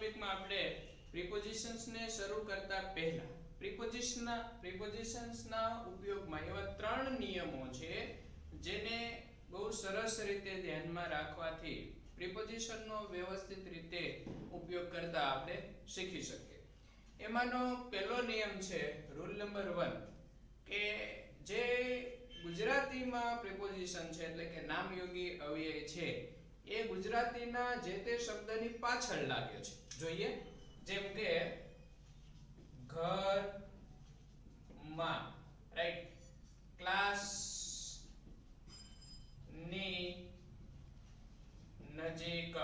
ટોપિકમાં આપણે પ્રિપોઝિશન્સ ને શરૂ કરતા પહેલા પ્રિપોઝિશન્સ ના ઉપયોગમાં એવા ત્રણ નિયમો છે જેને બહુ સરસ રીતે ધ્યાનમાં રાખવાથી પ્રિપોઝિશન નો વ્યવસ્થિત રીતે ઉપયોગ કરતા આપણે શીખી શકીએ. એમાંનો પહેલો નિયમ છે રૂલ નંબર 1 કે જે ગુજરાતીમાં પ્રિપોઝિશન છે એટલે કે નામયોગી અવ્યય છે એ ગુજરાતીના જે તે શબ્દની પાછળ લાગે છે. જોઈએ જેમ કે ઘર માં, રાઈટ, ક્લાસ ની નજીક.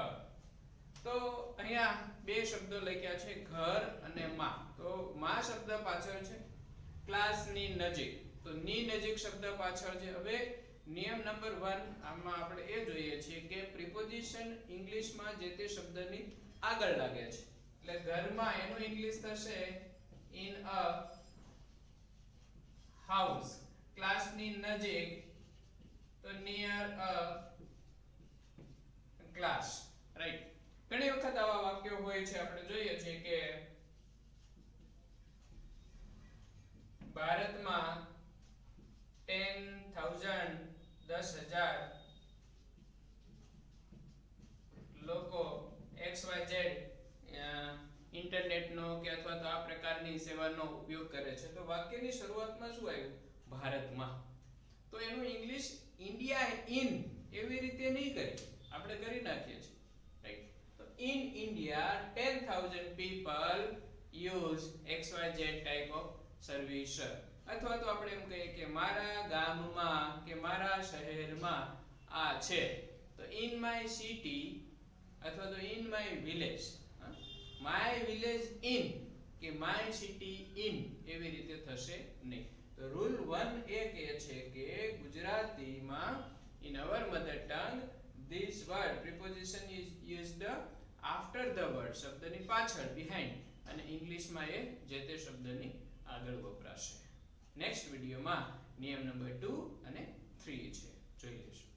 તો અહીંયા બે શબ્દો લખ્યા છે ઘર અને માં. તો માં શબ્દ પાછળ છે, ક્લાસ ની નજીક તો ની નજીક શબ્દ પાછળ છે. હવે નિયમ નંબર 1 આમાં આપણે એ જોઈએ છીએ કે પ્રિપોઝિશન ઇંગ્લિશમાં જે તે શબ્દની આગળ લાગે છે. એટલે ઘરમાં એનું ઇંગ્લિશ થશે in a house, ક્લાસ ની નજીક તો near a class, રાઈટ. ઘણી વખત આવા વાક્યો હોય છે, આપણે જોઈએ છીએ કે ભારતમાં 10,000 લોકો XYZ ઇન્ટરનેટનો કે અથવા તો આ પ્રકારની સેવાનો ઉપયોગ કરે છે. તો વાક્યની શરૂઆતમાં શું આવ્યું? ભારતમાં. તો એનું ઇંગ્લિશ ઇન્ડિયા ઇન એવી રીતે નહીં કરી, આપણે કરી નાખીએ છીએ, રાઈટ. તો in India 10,000 people use XYZ type of service. અથવા તો આપણે એમ કહીએ કે મારા ગામમાં કે મારા શહેરમાં આ છે. તો in my city અથવા તો in my village, my village in કે my city in એવી રીતે થશે નહીં. તો રૂલ 1 એ કહે છે કે ગુજરાતીમાં in our mother tongue this word preposition is used after the word, શબ્દની પાછળ, behind, અને ઇંગ્લિશમાં એ જે તે શબ્દની આગળ વપરાશે. નેક્સ્ટ વિડિયોમાં નિયમ નંબર 2 અને 3 છે, જોઈ લેશું.